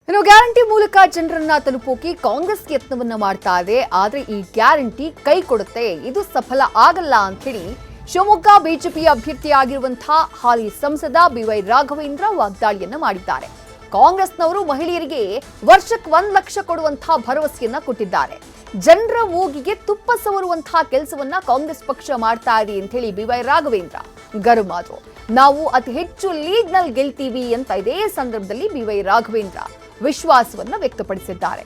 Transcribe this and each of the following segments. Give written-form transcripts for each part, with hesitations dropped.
ಇನ್ನು ಗ್ಯಾರಂಟಿ ಮೂಲಕ ಜನರನ್ನ ತಲುಪೋಕೆ ಕಾಂಗ್ರೆಸ್ ಯತ್ನವನ್ನ ಮಾಡ್ತಾ ಇದೆ. ಆದ್ರೆ ಈ ಗ್ಯಾರಂಟಿ ಕೈ ಕೊಡುತ್ತೆ, ಇದು ಸಫಲ ಆಗಲ್ಲ ಅಂತ ಹೇಳಿ ಶಿವಮೊಗ್ಗ ಬಿಜೆಪಿ ಅಭ್ಯರ್ಥಿಯಾಗಿರುವಂತಹ ಹಾಲಿ ಸಂಸದ ಬಿವೈ ರಾಘವೇಂದ್ರ ವಾಗ್ದಾಳಿಯನ್ನ ಮಾಡಿದ್ದಾರೆ. ಕಾಂಗ್ರೆಸ್ನವರು ಮಹಿಳೆಯರಿಗೆ ವರ್ಷಕ್ಕೆ 1 ಲಕ್ಷ ಕೊಡುವಂತಹ ಭರವಸೆಯನ್ನ ಕೊಟ್ಟಿದ್ದಾರೆ. ಜನರ ಮೂಗಿಗೆ ತುಪ್ಪ ಸವರುವಂತಹ ಕೆಲಸವನ್ನ ಕಾಂಗ್ರೆಸ್ ಪಕ್ಷ ಮಾಡ್ತಾ ಇದೆ ಅಂತ ಹೇಳಿ ಬಿವೈ ರಾಘವೇಂದ್ರ ಗರಂ ಆದ್ರು. ನಾವು ಅತಿ ಹೆಚ್ಚು ಲೀಡ್ ನಲ್ಲಿ ಗೆಲ್ತೀವಿ ಅಂತ ಇದೇ ಸಂದರ್ಭದಲ್ಲಿ ಬಿವೈ ರಾಘವೇಂದ್ರ ವಿಶ್ವಾಸವನ್ನ ವ್ಯಕ್ತಪಡಿಸಿದ್ದಾರೆ.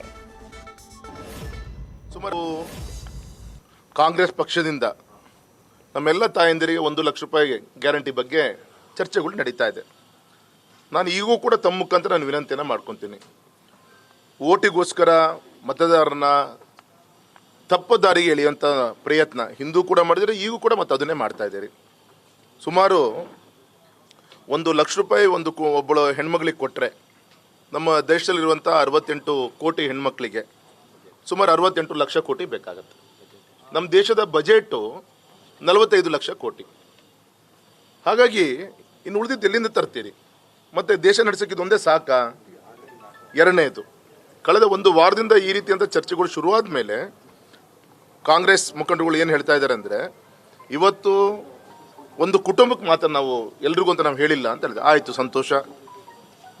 ಸುಮಾರು ಕಾಂಗ್ರೆಸ್ ಪಕ್ಷದಿಂದ ನಮ್ಮೆಲ್ಲ ತಾಯಂದಿರಿಗೆ 1 ಲಕ್ಷ ರೂಪಾಯಿ ಗ್ಯಾರಂಟಿ ಬಗ್ಗೆ ಚರ್ಚೆಗಳು ನಡೀತಾ ಇದೆ. ನಾನು ಈಗೂ ಕೂಡ ತಮ್ಮ ಮುಖಾಂತರ ನಾನು ವಿನಂತಿಯನ್ನು ಮಾಡ್ಕೊತೀನಿ. ಓಟಿಗೋಸ್ಕರ ಮತದಾರನ ತಪ್ಪು ದಾರಿಗೆ ಎಳೆಯುವಂಥ ಪ್ರಯತ್ನ ಹಿಂದೂ ಕೂಡ ಮಾಡಿದರೆ ಈಗೂ ಕೂಡ ಮತ್ತೆ ಅದನ್ನೇ ಮಾಡ್ತಾ ಇದ್ದೀರಿ. ಸುಮಾರು 1 ಲಕ್ಷ ರೂಪಾಯಿ ಒಬ್ಬಳು ಹೆಣ್ಮಗಳಿಗೆ ಕೊಟ್ಟರೆ ನಮ್ಮ ದೇಶದಲ್ಲಿರುವಂಥ 68 ಕೋಟಿ ಹೆಣ್ಮಕ್ಳಿಗೆ ಸುಮಾರು 68 ಲಕ್ಷ ಕೋಟಿ ಬೇಕಾಗತ್ತೆ. ನಮ್ಮ ದೇಶದ ಬಜೆಟು 45 ಲಕ್ಷ ಕೋಟಿ. ಹಾಗಾಗಿ ಇನ್ನು ಉಳಿದಿದ್ದು ಎಲ್ಲಿಂದ ತರ್ತೀರಿ? ಮತ್ತು ದೇಶ ನಡೆಸೋಕ್ಕಿದ್ದು ಒಂದೇ ಸಾಕಾ? ಎರಡನೇದು, ಕಳೆದ 1 ವಾರದಿಂದ ಈ ರೀತಿಯಂಥ ಚರ್ಚೆಗಳು ಶುರುವಾದ ಮೇಲೆ ಕಾಂಗ್ರೆಸ್ ಮುಖಂಡರುಗಳು ಏನು ಹೇಳ್ತಾ ಇದ್ದಾರೆ ಅಂದರೆ, ಇವತ್ತು ಒಂದು ಕುಟುಂಬಕ್ಕೆ ಮಾತ್ರ ನಾವು ಎಲ್ರಿಗೂ ಅಂತ ನಾವು ಹೇಳಿಲ್ಲ ಅಂತ ಹೇಳಿದೆ. ಆಯಿತು, ಸಂತೋಷ.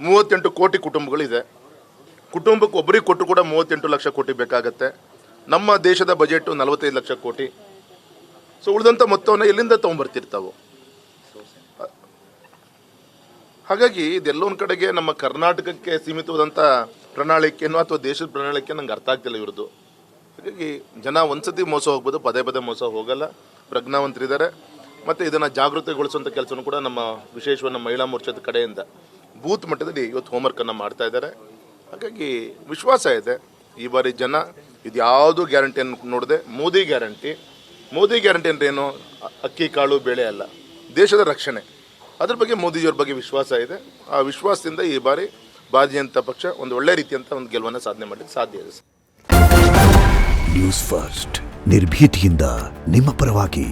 38 ಕೋಟಿ ಕುಟುಂಬಗಳಿದೆ. ಕುಟುಂಬಕ್ಕೆ ಒಬ್ಬರಿಗೆ ಕೊಟ್ಟು ಕೂಡ 38 ಲಕ್ಷ ಕೋಟಿ ಬೇಕಾಗತ್ತೆ. ನಮ್ಮ ದೇಶದ ಬಜೆಟು 45 ಲಕ್ಷ ಕೋಟಿ. ಸೊ ಉಳಿದಂಥ ಮೊತ್ತವನ್ನು ಎಲ್ಲಿಂದ ತೊಗೊಂಬರ್ತಿರ್ತಾವೆ? ಹಾಗಾಗಿ ಇದೆಲ್ಲ ಒಂದು ಕಡೆಗೆ ನಮ್ಮ ಕರ್ನಾಟಕಕ್ಕೆ ಸೀಮಿತವಾದಂಥ ಪ್ರಣಾಳಿಕೆನೋ ಅಥವಾ ದೇಶದ ಪ್ರಣಾಳಿಕೆ ನಂಗೆ ಅರ್ಥ ಆಗ್ತಿಲ್ಲ ಇವ್ರದ್ದು. ಹಾಗಾಗಿ ಜನ ಒಂದ್ಸತಿ ಮೋಸ ಹೋಗ್ಬೋದು, ಪದೇ ಪದೇ ಮೋಸ ಹೋಗಲ್ಲ. ಪ್ರಜ್ಞಾವಂತರಿದ್ದಾರೆ. ಮತ್ತು ಇದನ್ನು ಜಾಗೃತಿಗೊಳಿಸುವಂಥ ಕೆಲಸನೂ ಕೂಡ ನಮ್ಮ ವಿಶೇಷವಾಗಿ ನಮ್ಮ ಮಹಿಳಾ ಮೋರ್ಚಾದ ಕಡೆಯಿಂದ ಬೂತ್ ಮಟ್ಟದಲ್ಲಿ ಇವತ್ತು ಹೋಮ್ವರ್ಕನ್ನು ಮಾಡ್ತಾ ಇದ್ದಾರೆ. ಹಾಗಾಗಿ ವಿಶ್ವಾಸ ಇದೆ ಈ ಬಾರಿ ಜನ ಇದು ಯಾವುದು ಗ್ಯಾರಂಟಿಯನ್ನು ನೋಡದೆ ಮೋದಿ ಗ್ಯಾರಂಟಿ ಅಂದ್ರೇನು? ಅಕ್ಕಿ ಕಾಳು ಬೇಳೆ ಅಲ್ಲ, ದೇಶದ ರಕ್ಷಣೆ. ಅದ್ರ ಬಗ್ಗೆ ಮೋದಿಜಿಯವ್ರ ಬಗ್ಗೆ ವಿಶ್ವಾಸ ಇದೆ. ಆ ವಿಶ್ವಾಸದಿಂದ ಈ ಬಾರಿ ಭಾರತೀಯ ಜನತಾ ಪಕ್ಷ ಒಂದು ಒಳ್ಳೆ ರೀತಿಯಂತ ಒಂದು ಗೆಲುವನ್ನು ಸಾಧನೆ ಮಾಡಲಿಕ್ಕೆ ಸಾಧ್ಯ ಇದೆ. ನ್ಯೂಸ್ ಫಸ್ಟ್ ನಿರ್ಭೀತಿಯಿಂದ ನಿಮ್ಮ ಪರವಾಗಿ.